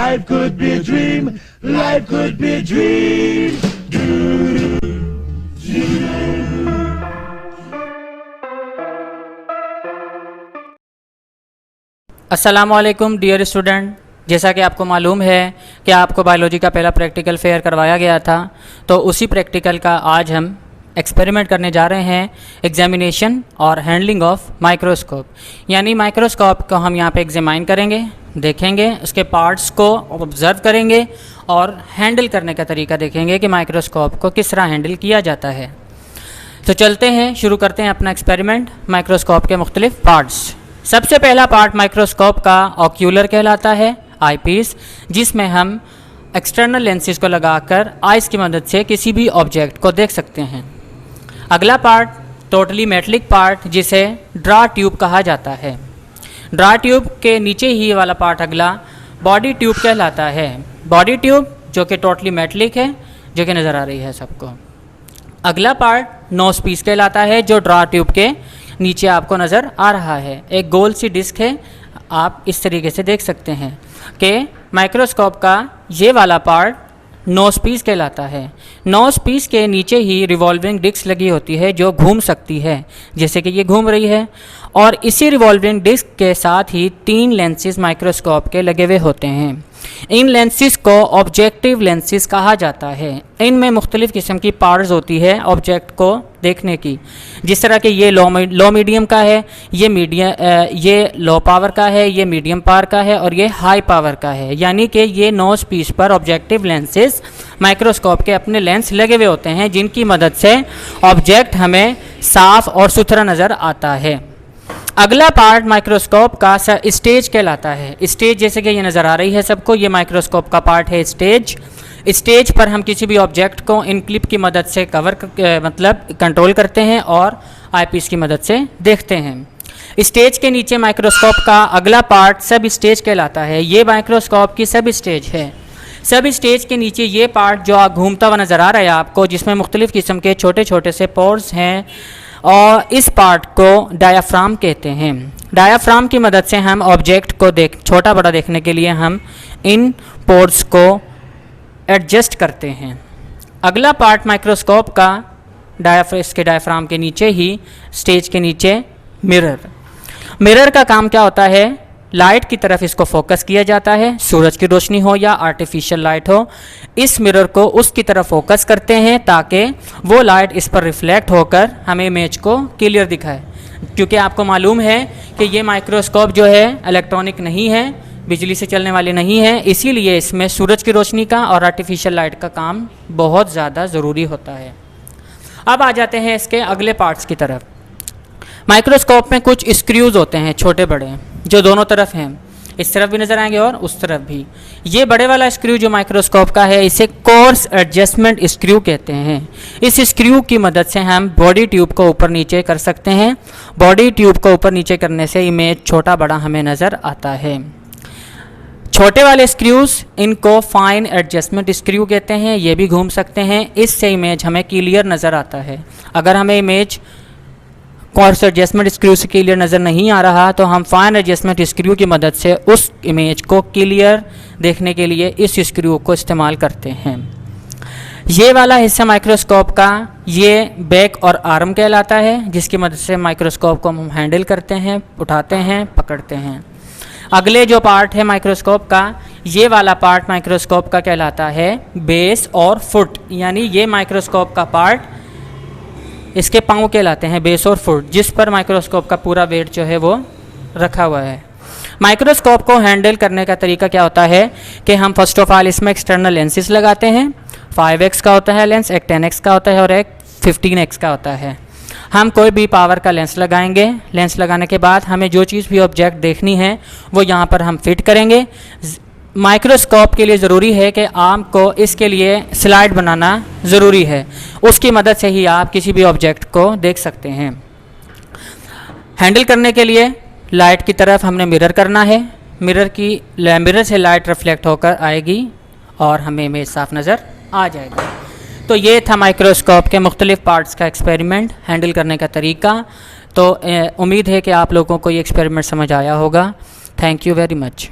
Life could be a dream. Life could be a dream. अस्सलामुअलैकुम dear student, जैसा कि आपको मालूम है कि आपको बायोलॉजी का पहला प्रैक्टिकल फेयर करवाया गया था, तो उसी प्रैक्टिकल का आज हम एक्सपेरिमेंट करने जा रहे हैं, एग्जामिनेशन और हैंडलिंग ऑफ माइक्रोस्कोप। यानी माइक्रोस्कोप को हम यहाँ पे एग्जामाइन करेंगे, देखेंगे, उसके पार्ट्स को ऑब्ज़र्व करेंगे और हैंडल करने का तरीका देखेंगे कि माइक्रोस्कोप को किस तरह हैंडल किया जाता है। तो चलते हैं, शुरू करते हैं अपना एक्सपेरिमेंट माइक्रोस्कोप के मुख्तलिफ पार्ट्स। सबसे पहला पार्ट माइक्रोस्कोप का ऑक्यूलर कहलाता है, आई पीस, जिसमें हम एक्सटर्नल लेंसेज को लगाकर आइस की मदद से किसी भी ऑब्जेक्ट को देख सकते हैं। अगला पार्ट टोटली मेटलिक पार्ट, जिसे ड्रा ट्यूब कहा जाता है। ड्रा ट्यूब के नीचे ही वाला पार्ट अगला बॉडी ट्यूब कहलाता है। बॉडी ट्यूब जो कि टोटली मेटलिक है, जो कि नज़र आ रही है सबको। अगला पार्ट नोज पीस कहलाता है, जो ड्रा ट्यूब के नीचे आपको नज़र आ रहा है। एक गोल सी डिस्क है, आप इस तरीके से देख सकते हैं कि माइक्रोस्कोप का ये वाला पार्ट नोज पीस कहलाता है। नोज पीस के नीचे ही रिवॉल्विंग डिस्क लगी होती है जो घूम सकती है, जैसे कि ये घूम रही है। और इसी रिवॉल्विंग डिस्क के साथ ही 3 लेंसेज माइक्रोस्कोप के लगे हुए होते हैं। इन लेंसेज को ऑब्जेक्टिव लेंसेज कहा जाता है। इनमें मुख्तलिफ़ किस्म की पावर्स होती है ऑब्जेक्ट को देखने की, जिस तरह कि ये लो मीडियम का है, ये लो पावर का है, ये मीडियम पावर का है और ये हाई पावर का है। यानी कि ये नोज पीस पर ऑब्जेक्टिव लेंसेज माइक्रोस्कोप के अपने लेंस लगे हुए होते हैं, जिनकी मदद से ऑब्जेक्ट हमें साफ और सुथरा नज़र आता है। अगला पार्ट माइक्रोस्कोप का स्टेज कहलाता है। स्टेज जैसे कि ये नज़र आ रही है सबको, ये माइक्रोस्कोप का पार्ट है स्टेज। स्टेज पर हम किसी भी ऑब्जेक्ट को इन क्लिप की मदद से कंट्रोल करते हैं और आईपीस की मदद से देखते हैं। स्टेज के नीचे माइक्रोस्कोप का अगला पार्ट सब स्टेज कहलाता है। ये माइक्रोस्कोप की सब स्टेज है। सब स्टेज के नीचे ये पार्ट जो घूमता हुआ नज़र आ रहा है आपको, जिसमें मुख्तलिफ़ किस्म के छोटे छोटे से पोर्स हैं, और इस पार्ट को डायाफ्राम कहते हैं। डायाफ्राम की मदद से हम ऑब्जेक्ट को छोटा बड़ा देखने के लिए हम इन पोर्स को एडजस्ट करते हैं। अगला पार्ट माइक्रोस्कोप का इसके डायाफ्राम के नीचे ही स्टेज के नीचे मिरर का काम क्या होता है? लाइट की तरफ इसको फोकस किया जाता है, सूरज की रोशनी हो या आर्टिफिशियल लाइट हो, इस मिरर को उसकी तरफ फोकस करते हैं ताकि वो लाइट इस पर रिफ्लेक्ट होकर हमें इमेज को क्लियर दिखाए। क्योंकि आपको मालूम है कि ये माइक्रोस्कोप जो है इलेक्ट्रॉनिक नहीं है, बिजली से चलने वाले नहीं है, इसीलिए इसमें सूरज की रोशनी का और आर्टिफिशियल लाइट का काम बहुत ज़्यादा ज़रूरी होता है। अब आ जाते हैं इसके अगले पार्ट्स की तरफ। माइक्रोस्कोप में कुछ स्क्रूज होते हैं छोटे बड़े, जो दोनों तरफ हैं, इस तरफ भी नज़र आएंगे और उस तरफ भी। ये बड़े वाला स्क्रू जो माइक्रोस्कोप का है, इसे कोर्स एडजस्टमेंट स्क्रू कहते हैं। इस स्क्रू की मदद से हम बॉडी ट्यूब को ऊपर नीचे कर सकते हैं। बॉडी ट्यूब को ऊपर नीचे करने से इमेज छोटा बड़ा हमें नज़र आता है। छोटे वाले स्क्रूज, इनको फाइन एडजस्टमेंट स्क्रू कहते हैं, ये भी घूम सकते हैं। इससे इमेज हमें क्लियर नज़र आता है। अगर हमें इमेज कोर्स एडजस्टमेंट स्क्रू से क्लियर नज़र नहीं आ रहा, तो हम फाइन एडजस्टमेंट स्क्रू की मदद से उस इमेज को क्लियर देखने के लिए इस स्क्रू को इस्तेमाल करते हैं। ये वाला हिस्सा माइक्रोस्कोप का ये बैक और आर्म कहलाता है, जिसकी मदद से माइक्रोस्कोप को हम हैंडल करते हैं, उठाते हैं, पकड़ते हैं। अगले जो पार्ट है माइक्रोस्कोप का, ये वाला पार्ट माइक्रोस्कोप का कहलाता है बेस और फुट। यानी ये माइक्रोस्कोप का पार्ट, इसके पाँव कहलाते हैं बेस और फुट, जिस पर माइक्रोस्कोप का पूरा वेट जो है वो रखा हुआ है। माइक्रोस्कोप को हैंडल करने का तरीका क्या होता है कि हम फर्स्ट ऑफ ऑल इसमें एक्सटर्नल लेंसेज लगाते हैं। 5x का होता है लेंस, एक 10x का होता है और एक 15x का होता है। हम कोई भी पावर का लेंस लगाएंगे। लेंस लगाने के बाद हमें जो चीज़ भी ऑब्जेक्ट देखनी है वो यहाँ पर हम फिट करेंगे। माइक्रोस्कोप के लिए ज़रूरी है कि आपको इसके लिए स्लाइड बनाना ज़रूरी है, उसकी मदद से ही आप किसी भी ऑब्जेक्ट को देख सकते हैं। हैंडल करने के लिए लाइट की तरफ हमने मिरर करना है। मिरर से लाइट रिफ्लेक्ट होकर आएगी और हमें इमेज साफ नज़र आ जाएगी। तो ये था माइक्रोस्कोप के मुख्तलिफ पार्ट्स का एक्सपेरिमेंट, हैंडल करने का तरीका। तो उम्मीद है कि आप लोगों को ये एक्सपेरिमेंट समझ आया होगा। Thank you very much.